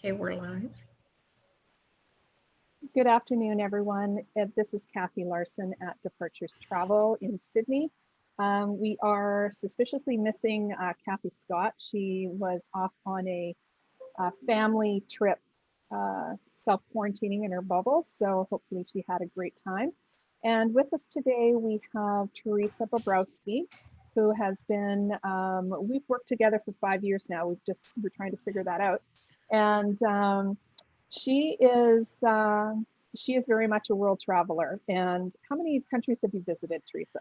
Okay, we're live. Good afternoon, everyone. This is Kathy Larson at Departures Travel in Sydney. We are suspiciously missing Kathy Scott. She was off on a family trip, self-quarantining in her bubble, so hopefully she had a great time. And with us today, we have Teresa Bobrowski, who has been, we've worked together for 5 years now. We're trying to figure that out. And she is very much a world traveler. And how many countries have you visited, Teresa?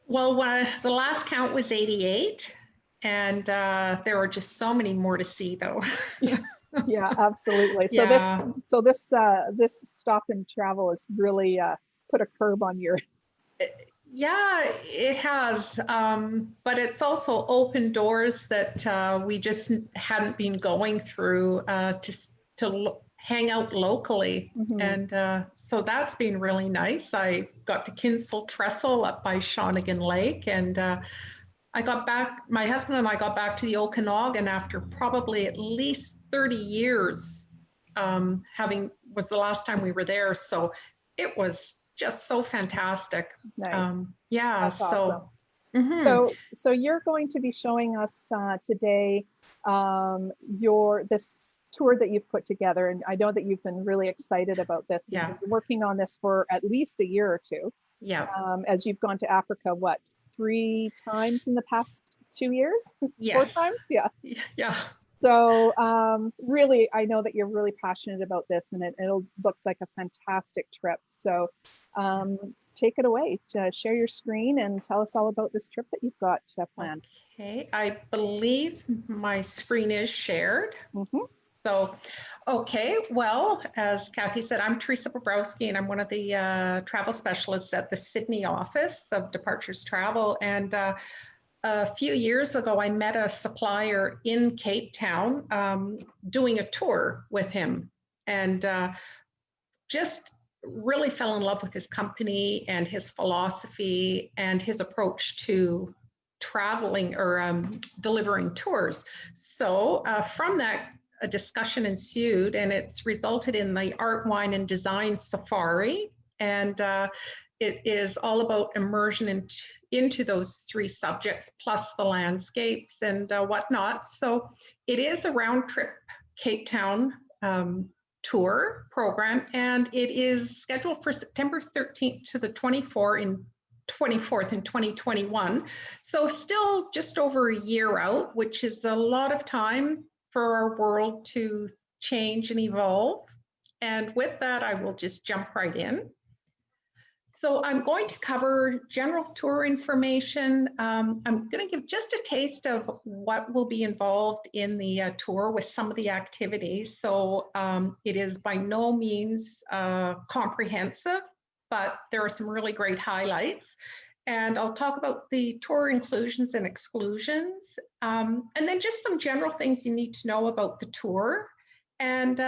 Well, the last count was 88, and there are just so many more to see, though. Yeah, absolutely. So Yeah. this stop and travel has really put a curb on your. Yeah, it has, but it's also opened doors that we just hadn't been going through to hang out locally. Mhm. And so that's been really nice. I got to Kinsale Trestle up by Shawnigan Lake, and I got back, my husband and I got back to the Okanagan after probably at least 30 years, was the last time we were there. So it was just so fantastic. Nice. Yeah, That's awesome. mhm. So you're going to be showing us today this tour that you've put together, and I know that you've been really excited about this. Yeah. You've been working on this for at least a year or two. Yeah. As you've gone to Africa, what, 3 times in the past 2 years? Yes. 4 times? Yeah. Yeah. So really, I know that you're really passionate about this, and it looks like a fantastic trip. So take it away, share your screen and tell us all about this trip that you've got planned. Okay, I believe my screen is shared. Mm-hmm. So, okay, well, as Kathy said, I'm Teresa Bobrowski, and I'm one of the travel specialists at the Sydney office of Departures Travel. And a few years ago, I met a supplier in Cape Town doing a tour with him, and just really fell in love with his company and his philosophy and his approach to traveling or delivering tours. So from that, a discussion ensued, and it's resulted in the Art, Wine, and Design Safari. And it is all about immersion into those 3 subjects, plus the landscapes and whatnot. So it is a round trip Cape Town tour program, and it is scheduled for September 13th to the 24th in 2021. So still just over a year out, which is a lot of time for our world to change and evolve. And with that, I will just jump right in. So I'm going to cover general tour information. I'm going to give just a taste of what will be involved in the tour with some of the activities. So it is by no means comprehensive, but there are some really great highlights. And I'll talk about the tour inclusions and exclusions, and then just some general things you need to know about the tour, and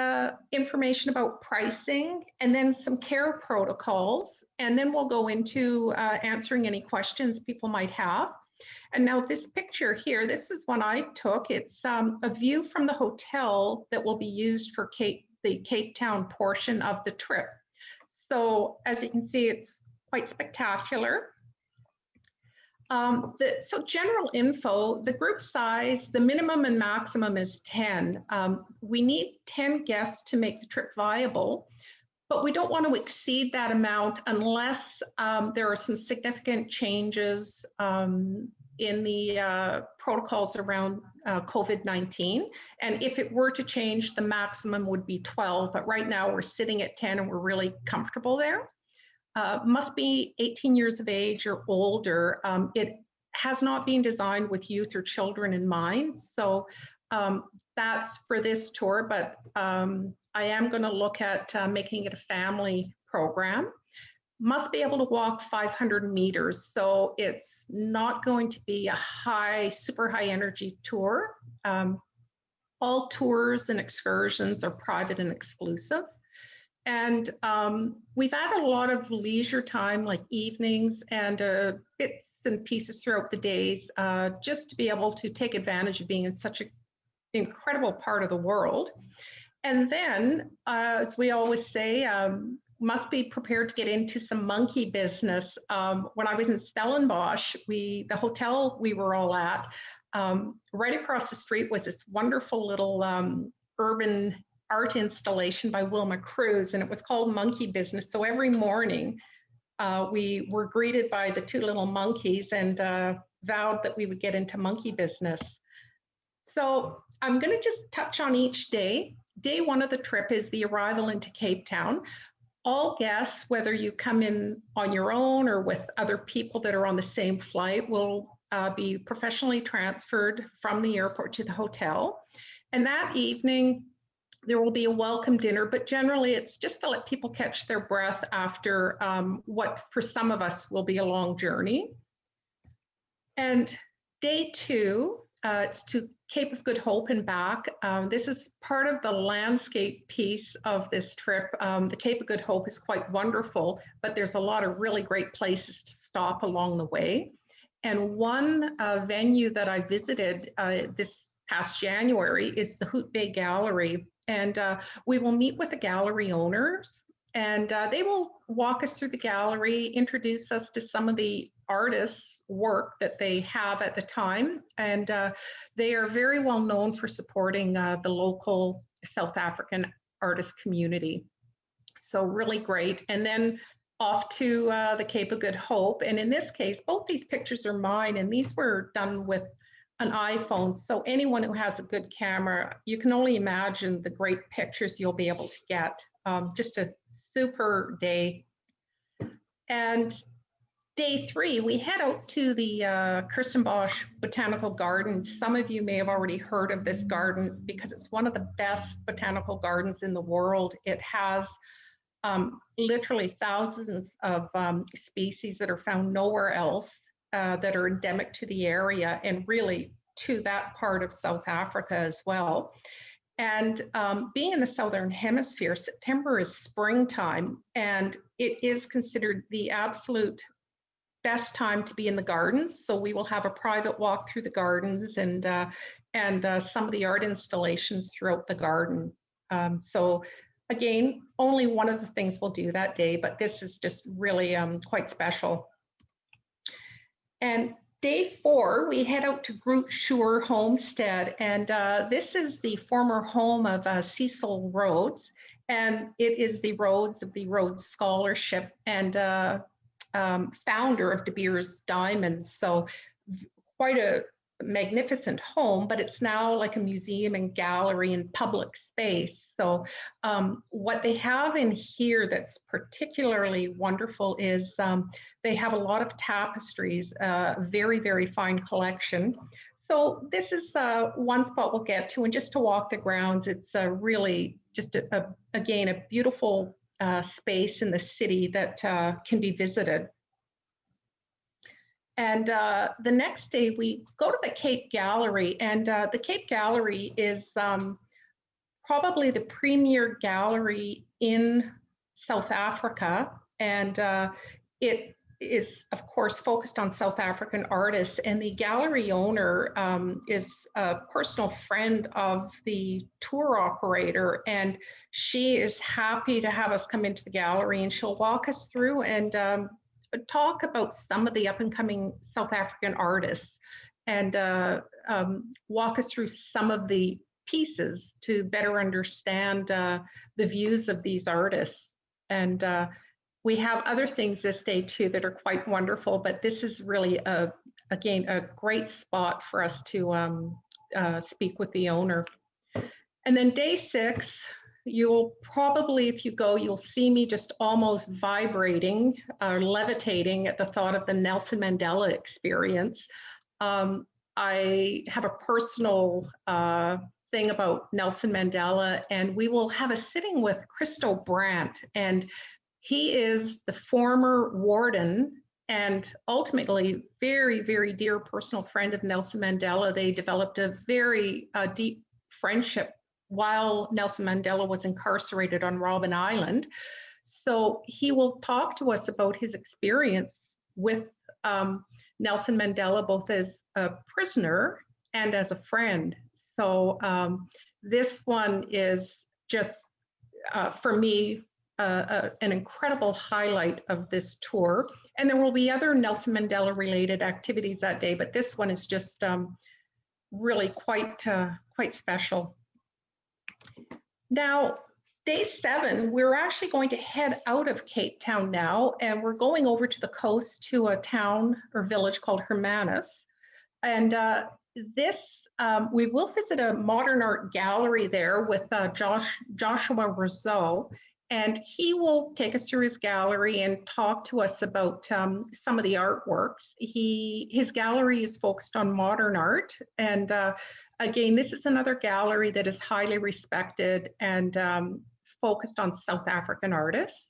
information about pricing, and then some care protocols. And then we'll go into answering any questions people might have. And now this picture here, this is one I took. It's a view from the hotel that will be used for the Cape Town portion of the trip. So as you can see, it's quite spectacular. So general info, the group size, the minimum and maximum is 10. We need 10 guests to make the trip viable, but we don't want to exceed that amount unless there are some significant changes in the protocols around COVID-19. And if it were to change, the maximum would be 12, but right now we're sitting at 10 and we're really comfortable there. Must be 18 years of age or older. It has not been designed with youth or children in mind. So that's for this tour, but I am going to look at making it a family program. Must be able to walk 500 meters. So it's not going to be a super high energy tour. All tours and excursions are private and exclusive. And we've added a lot of leisure time, like evenings and bits and pieces throughout the days, just to be able to take advantage of being in such an incredible part of the world. And then, as we always say, must be prepared to get into some monkey business. When I was in Stellenbosch, the hotel we were all at, right across the street was this wonderful little urban art installation by Wilma Cruz, and it was called Monkey Business. So every morning, we were greeted by the two little monkeys and vowed that we would get into monkey business. So I'm going to just touch on each day. Day one of the trip is the arrival into Cape Town. All guests, whether you come in on your own or with other people that are on the same flight, will be professionally transferred from the airport to the hotel. And that evening, there will be a welcome dinner, but generally it's just to let people catch their breath after what for some of us will be a long journey. And day two, it's to Cape of Good Hope and back. This is part of the landscape piece of this trip. The Cape of Good Hope is quite wonderful, but there's a lot of really great places to stop along the way. And one venue that I visited this past January is the Hoot Bay Gallery. And we will meet with the gallery owners, and they will walk us through the gallery, introduce us to some of the artists' work that they have at the time. And they are very well known for supporting the local South African artist community. So really great. And then off to the Cape of Good Hope. And in this case, both these pictures are mine, and these were done with an iPhone. So anyone who has a good camera, you can only imagine the great pictures you'll be able to get. Just a super day. And day three, we head out to the Kirstenbosch Botanical Gardens. Some of you may have already heard of this garden because it's one of the best botanical gardens in the world. It has literally thousands of species that are found nowhere else. That are endemic to the area and really to that part of South Africa as well. And being in the Southern Hemisphere, September is springtime, and it is considered the absolute best time to be in the gardens. So we will have a private walk through the gardens and some of the art installations throughout the garden. So again, only one of the things we'll do that day, but this is just really quite special. And day four, we head out to Groot Schuur Homestead, and this is the former home of Cecil Rhodes, and it is the Rhodes of the Rhodes Scholarship and founder of De Beers Diamonds. So quite a magnificent home, but it's now like a museum and gallery and public space. So what they have in here that's particularly wonderful is they have a lot of tapestries, very, very fine collection. So this is one spot we'll get to, and just to walk the grounds, it's really just, again, a beautiful space in the city that can be visited. And the next day we go to the Cape Gallery, and the Cape Gallery is probably the premier gallery in South Africa. And it is, of course, focused on South African artists. And the gallery owner is a personal friend of the tour operator. And she is happy to have us come into the gallery, and she'll walk us through and talk about some of the up and coming South African artists and walk us through some of the pieces to better understand the views of these artists. And we have other things this day too that are quite wonderful, but this is really, again, a great spot for us to speak with the owner. And then day six, you'll probably, if you go, you'll see me just almost vibrating or levitating at the thought of the Nelson Mandela experience. I have a personal thing about Nelson Mandela, and we will have a sitting with Christo Brandt, and he is the former warden and ultimately very, very dear personal friend of Nelson Mandela. They developed a very deep friendship while Nelson Mandela was incarcerated on Robben Island. So he will talk to us about his experience with Nelson Mandela, both as a prisoner and as a friend. So this one is just, for me, an incredible highlight of this tour. And there will be other Nelson Mandela related activities that day, but this one is just really quite special. Now, day 7, we're actually going to head out of Cape Town now, and we're going over to the coast to a town or village called Hermanus. And we will visit a modern art gallery there with Joshua Rousseau, and he will take us through his gallery and talk to us about some of the artworks. His gallery is focused on modern art, and again, this is another gallery that is highly respected and focused on South African artists.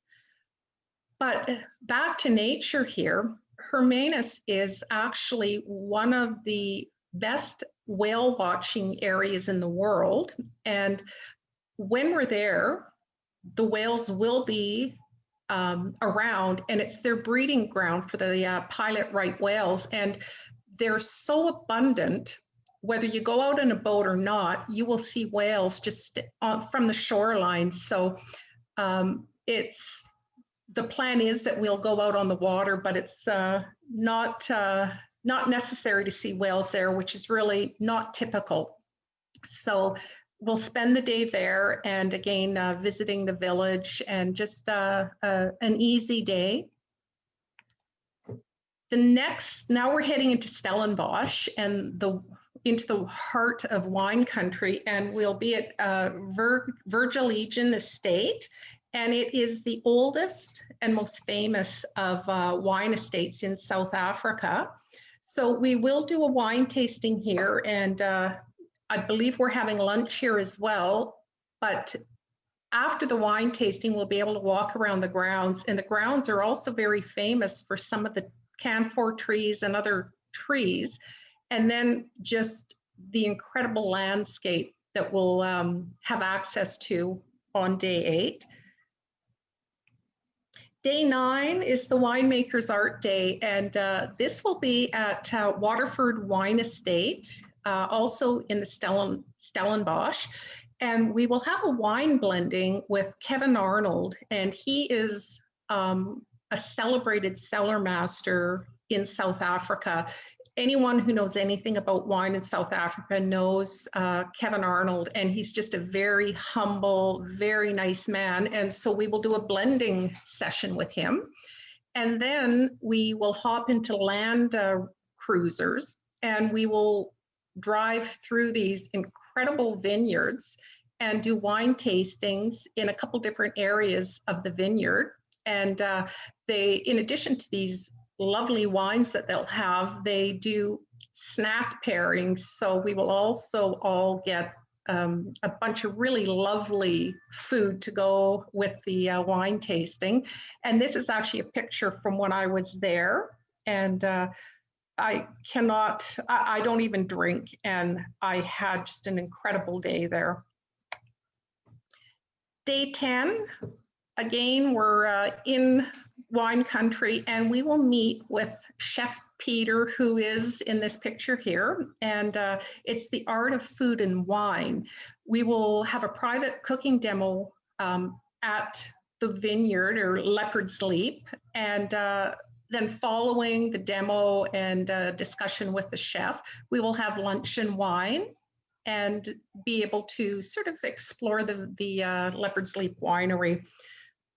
But back to nature here, Hermanus is actually one of the best whale watching areas in the world. And when we're there, the whales will be around, and it's their breeding ground for the pilot right whales. And they're so abundant, whether you go out in a boat or not, you will see whales just from the shoreline. So the plan is that we'll go out on the water, but it's not necessary to see whales there, which is really not typical. So we'll spend the day there, and again, visiting the village, and just an easy day. Now we're heading into Stellenbosch and into the heart of wine country, and we'll be at Vergeligen Estate. And it is the oldest and most famous of wine estates in South Africa. So we will do a wine tasting here, and I believe we're having lunch here as well. But after the wine tasting, we'll be able to walk around the grounds. And the grounds are also very famous for some of the camphor trees and other trees. And then just the incredible landscape that we'll have access to on day 8. Day 9 is the Winemaker's Art Day, and this will be at Waterford Wine Estate, also in the Stellenbosch. And we will have a wine blending with Kevin Arnold, and he is a celebrated cellar master in South Africa. Anyone who knows anything about wine in South Africa knows Kevin Arnold, and he's just a very humble, very nice man. And so we will do a blending session with him. And then we will hop into land cruisers, and we will drive through these incredible vineyards and do wine tastings in a couple different areas of the vineyard. And in addition to these lovely wines that they'll have, they do snack pairings. So we will also all get a bunch of really lovely food to go with the wine tasting. And this is actually a picture from when I was there. And I don't even drink. And I had just an incredible day there. Day 10, again, we're in wine country, and we will meet with Chef Peter, who is in this picture here, and it's the art of food and wine. We will have a private cooking demo at the vineyard, or Leopard's Leap, and then following the demo and discussion with the chef, we will have lunch and wine and be able to sort of explore the Leopard's Leap winery.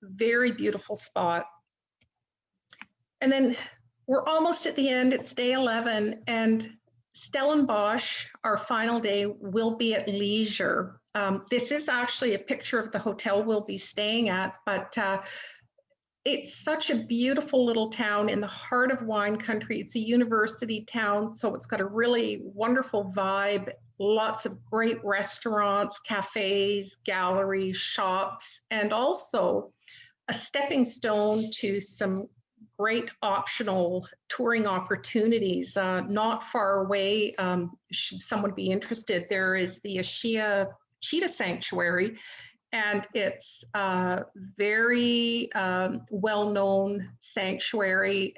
Very beautiful spot. And then we're almost at the end. It's day 11, and Stellenbosch, our final day, will be at leisure. This is actually a picture of the hotel we'll be staying at, but it's such a beautiful little town in the heart of wine country. It's a university town, so it's got a really wonderful vibe, lots of great restaurants, cafes, galleries, shops, and also a stepping stone to some great optional touring opportunities. Not far away, should someone be interested, there is the Ashia Cheetah Sanctuary, and it's a very well-known sanctuary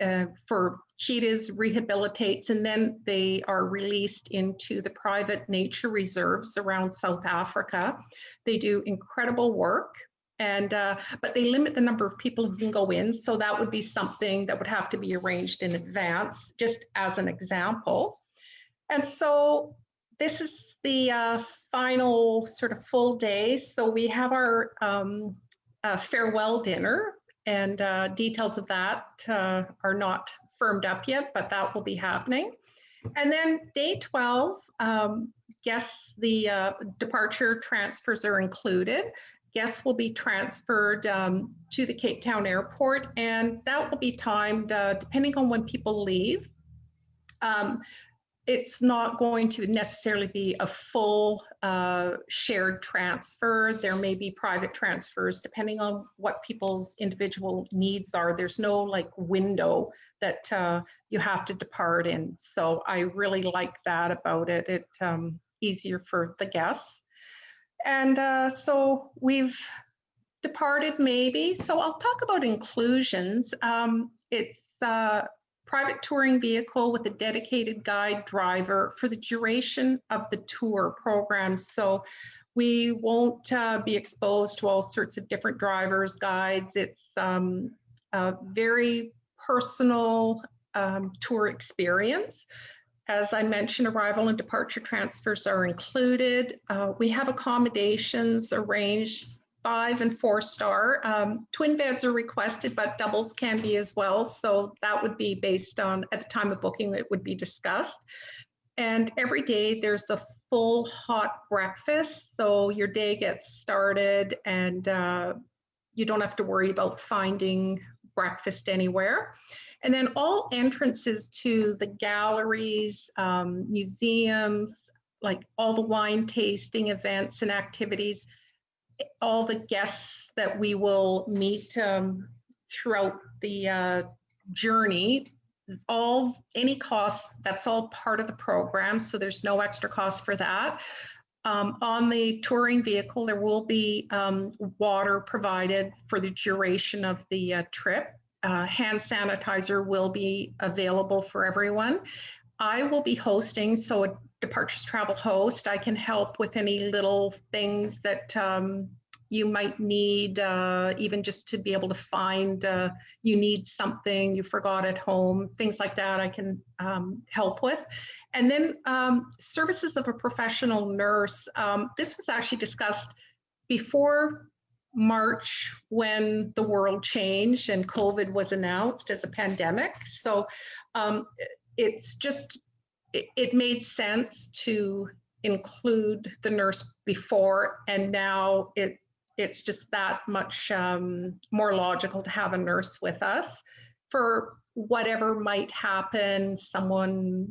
for cheetahs, rehabilitates, and then they are released into the private nature reserves around South Africa. They do incredible work. And but they limit the number of people who can go in, so that would be something that would have to be arranged in advance, just as an example. And so this is the final sort of full day. So we have our farewell dinner, and details of that are not firmed up yet, but that will be happening. And then day 12, guests, the departure transfers are included. Guests will be transferred to the Cape Town airport, and that will be timed depending on when people leave. It's not going to necessarily be a full shared transfer. There may be private transfers depending on what people's individual needs are. There's no like window that you have to depart in. So I really like that about it. It's easier for the guests. And so we've departed maybe. So I'll talk about inclusions. It's private touring vehicle with a dedicated guide driver for the duration of the tour program. So we won't be exposed to all sorts of different drivers, guides. It's a very personal tour experience. As I mentioned, arrival and departure transfers are included. We have accommodations arranged 5 and 4 star. Twin beds are requested, but doubles can be as well. So that would be based on, at the time of booking, it would be discussed. And every day there's a full hot breakfast. So your day gets started and you don't have to worry about finding breakfast anywhere. And then all entrances to the galleries, museums, like all the wine tasting events and activities, all the guests that we will meet throughout the journey, any costs, that's all part of the program. So there's no extra cost for that. On the touring vehicle, there will be water provided for the duration of the trip. Hand sanitizer will be available for everyone. I will be hosting, so a Departures Travel host, I can help with any little things that you might need, even just to be able to find, you need something you forgot at home, things like that I can help with. And then services of a professional nurse. This was actually discussed before March when the world changed and COVID was announced as a pandemic. So it's just, it made sense to include the nurse before, and now it's just that much more logical to have a nurse with us for whatever might happen, someone,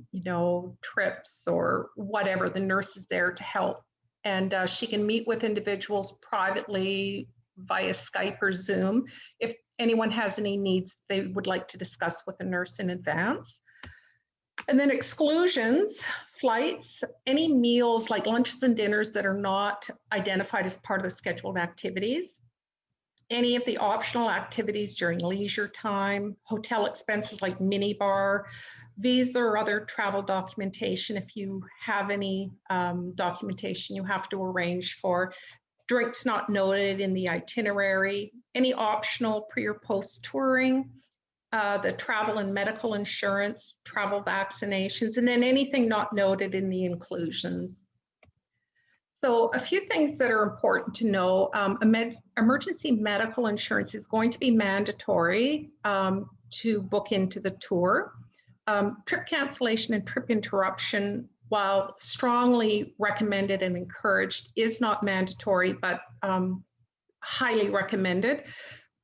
trips or whatever, the nurse is there to help. And she can meet with individuals privately via Skype or Zoom if anyone has any needs they would like to discuss with the nurse in advance. And then exclusions, flights, any meals like lunches and dinners that are not identified as part of the scheduled activities, any of the optional activities during leisure time, hotel expenses like minibar, visa or other travel documentation if you have any documentation you have to arrange for, drinks not noted in the itinerary, any optional pre or post touring, the travel and medical insurance, travel vaccinations, and then anything not noted in the inclusions. So a few things that are important to know. Emergency medical insurance is going to be mandatory to book into the tour. Trip cancellation and trip interruption, while strongly recommended and encouraged, is not mandatory, but highly recommended.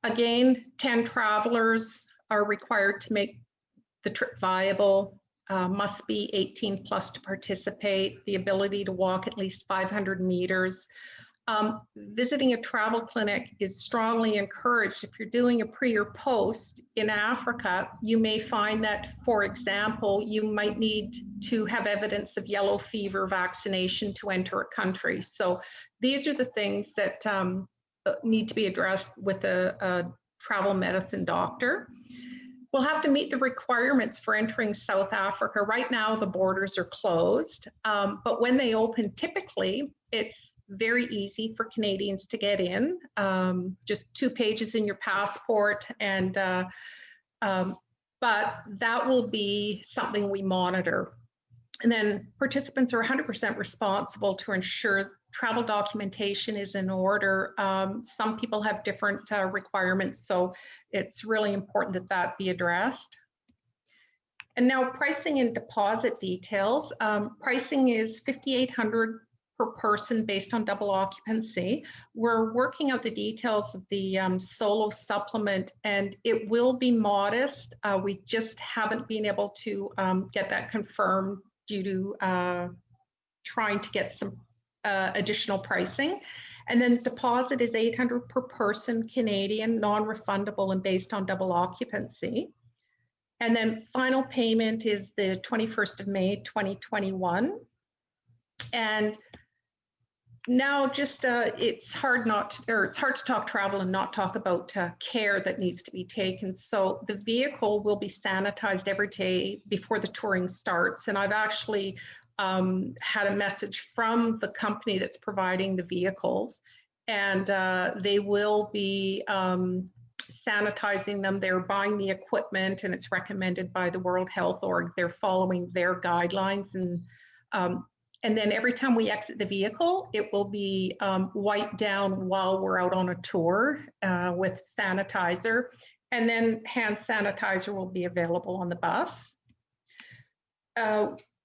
Again, 10 travelers are required to make the trip viable, must be 18 plus to participate, the ability to walk at least 500 meters. Visiting a travel clinic is strongly encouraged. If you're doing a pre or post in Africa, you may find that, for example, you might need to have evidence of yellow fever vaccination to enter a country. So these are the things that need to be addressed with a travel medicine doctor. we'll have to meet the requirements for entering South Africa. Right now, the borders are closed, but when they open, typically it's very easy for Canadians to get in. Just 2 pages in your passport, and but that will be something we monitor. And then participants are 100% responsible to ensure travel documentation is in order. Some people have different requirements, so it's really important that that be addressed. And now pricing and deposit details. Pricing is $5,800 per person based on double occupancy. We're working out the details of the solo supplement, and it will be modest. We just haven't been able to get that confirmed due to trying to get some additional pricing. And then deposit is $800 per person Canadian, non-refundable and based on double occupancy. And then final payment is the 21st of May, 2021. And now just it's hard to talk travel and not talk about care that needs to be taken. So the vehicle will be sanitized every day before the touring starts. And I've actually had a message from the company that's providing the vehicles, and they will be sanitizing them. They're buying the equipment, and it's recommended by the World Health Org. They're following their guidelines, and then every time we exit the vehicle, it will be wiped down while we're out on a tour with sanitizer, and then hand sanitizer will be available on the bus.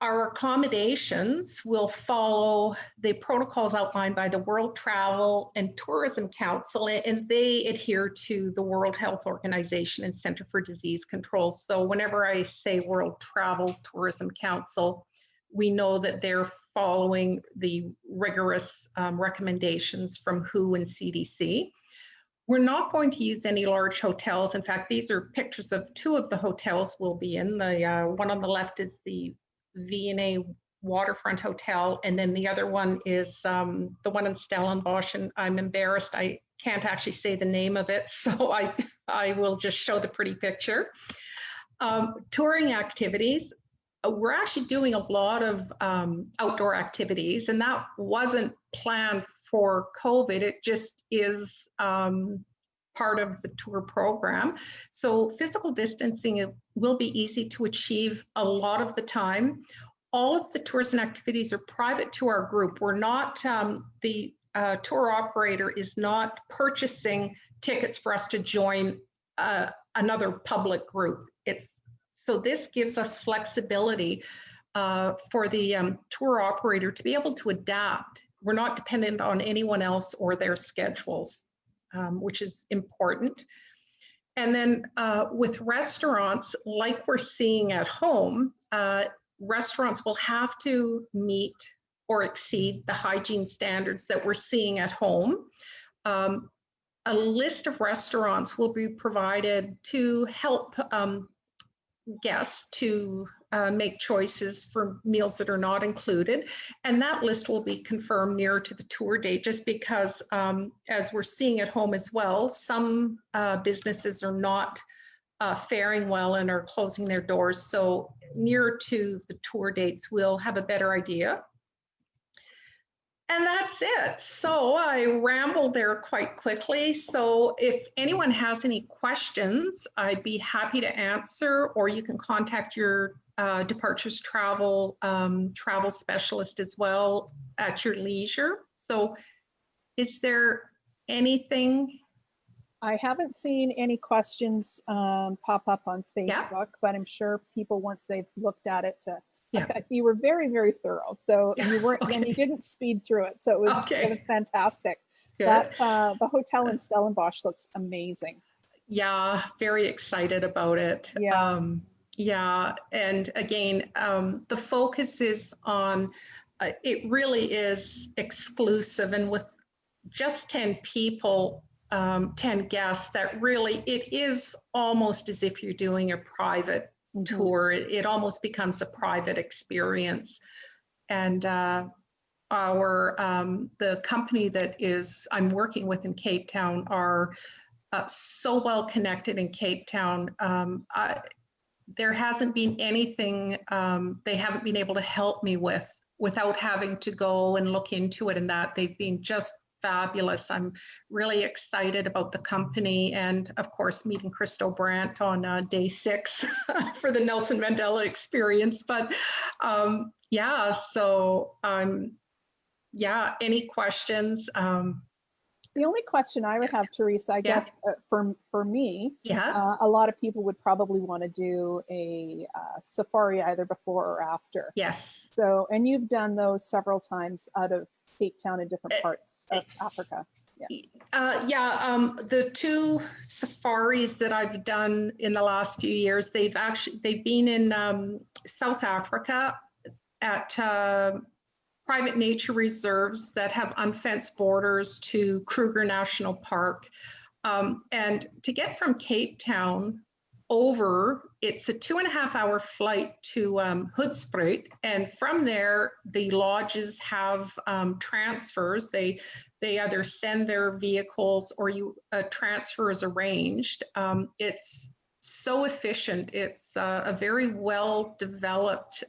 Our accommodations will follow the protocols outlined by the World Travel and Tourism Council, and they adhere to the World Health Organization and Center for Disease Control. So whenever I say World Travel Tourism Council, we know that they're following the rigorous recommendations from WHO and CDC. We're not going to use any large hotels. In fact, these are pictures of 2 of the hotels we'll be in. The one on the left is the V&A Waterfront Hotel, and then the other one is the one in Stellenbosch, and I'm embarrassed, I can't actually say the name of it, so I will just show the pretty picture. Touring activities. We're actually doing a lot of outdoor activities, and that wasn't planned for COVID. It just is part of the tour program. So physical distancing will be easy to achieve a lot of the time. All of the tours and activities are private to our group. We're not, the tour operator is not purchasing tickets for us to join another public group. So this gives us flexibility for the tour operator to be able to adapt. We're not dependent on anyone else or their schedules, which is important. And then with restaurants, like we're seeing at home, restaurants will have to meet or exceed the hygiene standards that we're seeing at home. A list of restaurants will be provided to help guests to make choices for meals that are not included. And that list will be confirmed nearer to the tour date, just because as we're seeing at home as well, some businesses are not faring well and are closing their doors. So nearer to the tour dates, we'll have a better idea. And that's it. So I rambled there quite quickly. So if anyone has any questions, I'd be happy to answer, or you can contact your Departures Travel travel specialist as well at your leisure. So is there anything? I haven't seen any questions pop up on Facebook, but I'm sure people, once they've looked at it, you were very, very thorough. So you weren't, and you didn't speed through it. So it was fantastic. Good. That the hotel in Stellenbosch looks amazing. Yeah, very excited about it. Yeah. And again, the focus is on, it really is exclusive, and with just 10 people, 10 guests, that really, it is almost as if you're doing a private tour. It almost becomes a private experience. And the company that I'm working with in Cape Town are so well connected in Cape Town. There hasn't been anything they haven't been able to help me with without having to go and look into it, and that they've been just fabulous. I'm really excited about the company, and of course meeting Christo Brandt on day 6 for the Nelson Mandela experience. But yeah, so yeah, any questions? The only question I would have, Teresa, I guess for me, Yeah. a lot of people would probably want to do a safari either before or after. Yes. So, and you've done those several times out of Cape Town in different parts of Africa. The 2 safaris that I've done in the last few years, they've been in South Africa at private nature reserves that have unfenced borders to Kruger National Park. And to get from Cape Town over, it's a 2.5-hour flight to Hoedspruit. And from there, the lodges have transfers. They either send their vehicles or a transfer is arranged. It's so efficient. It's a very well developed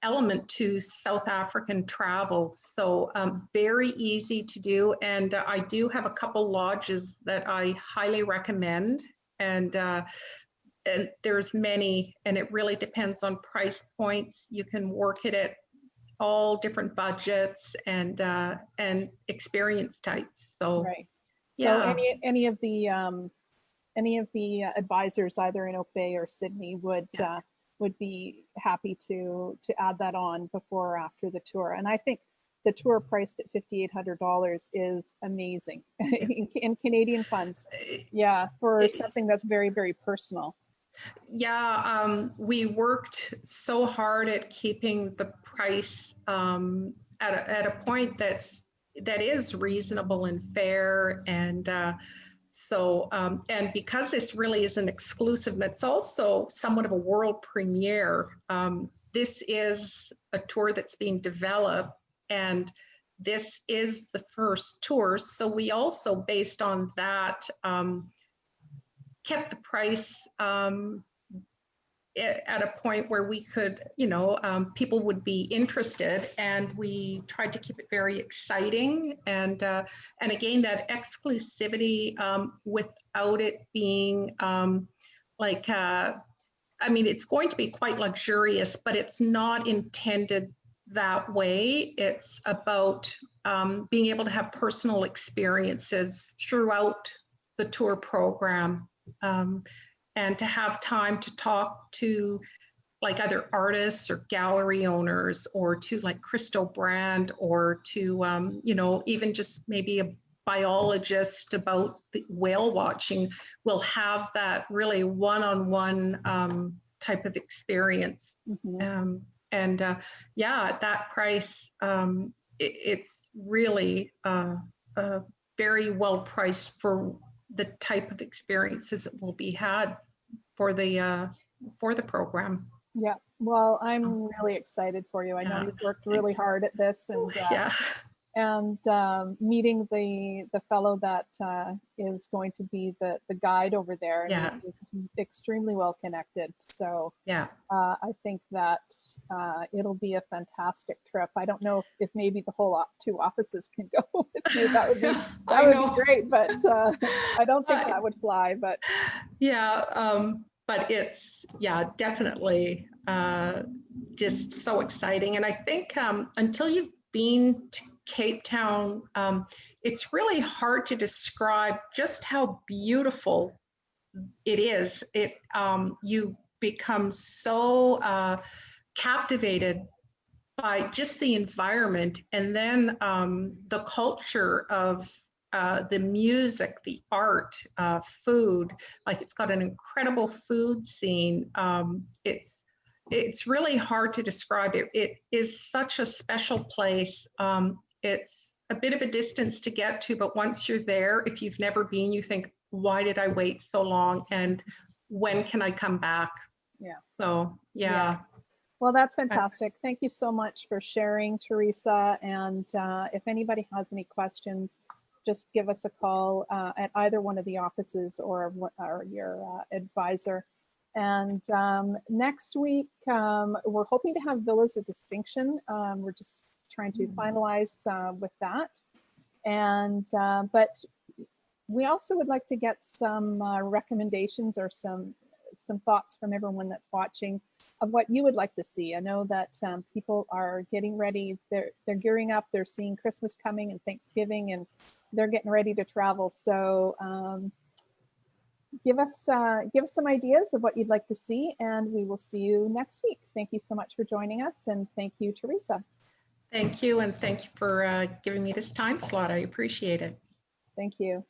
element to South African travel. So very easy to do. And I do have a couple lodges that I highly recommend. And there's many, and it really depends on price points. You can work it at all different budgets and experience types. So right. yeah. So any of the advisors either in Oak Bay or Sydney would be happy to add that on before or after the tour. And I think the tour priced at $5,800 is amazing in Canadian funds. Yeah, for something that's very, very personal. Yeah, we worked so hard at keeping the price at a point that is reasonable and fair, and and because this really is an exclusive, and it's also somewhat of a world premiere. This is a tour that's being developed, and this is the first tour. So we also, based on that, kept the price at a point where we could, people would be interested, and we tried to keep it very exciting. And again, that exclusivity without it being it's going to be quite luxurious, but it's not intended that way. It's about being able to have personal experiences throughout the tour program. And to have time to talk to like other artists or gallery owners, or to like Christo Brandt, or to, even just maybe a biologist about the whale watching. Will have that really one-on-one type of experience. Mm-hmm. At that price, it's really very well priced for the type of experiences that will be had for the program. Yeah, well, I'm really excited for you. I know you've worked really hard at this, and meeting the fellow that is going to be the guide over there, and is extremely well connected. So I think that it'll be a fantastic trip. I don't know if maybe the whole 2 offices can go with you. That would be great, but I don't think that would fly. But but it's definitely just so exciting. And I think until you've been to Cape Town, it's really hard to describe just how beautiful it is. You become so captivated by just the environment, and then the culture of the music, the art, food. Like, it's got an incredible food scene. It's really hard to describe it. It is such a special place. It's a bit of a distance to get to, but once you're there, if you've never been, you think, why did I wait so long? And when can I come back? Yeah. So, yeah. Well, that's fantastic. Thank you so much for sharing, Teresa. And if anybody has any questions, just give us a call at either one of the offices or your advisor. And next week, we're hoping to have Villas of Distinction. We're just trying to finalize with that. And but we also would like to get some recommendations or some thoughts from everyone that's watching of what you would like to see. I know that people are getting ready. They're gearing up. They're seeing Christmas coming and Thanksgiving, and they're getting ready to travel. So give us some ideas of what you'd like to see, and we will see you next week. Thank you so much for joining us, and thank you, Teresa. Thank you, and thank you for giving me this time slot. I appreciate it. Thank you.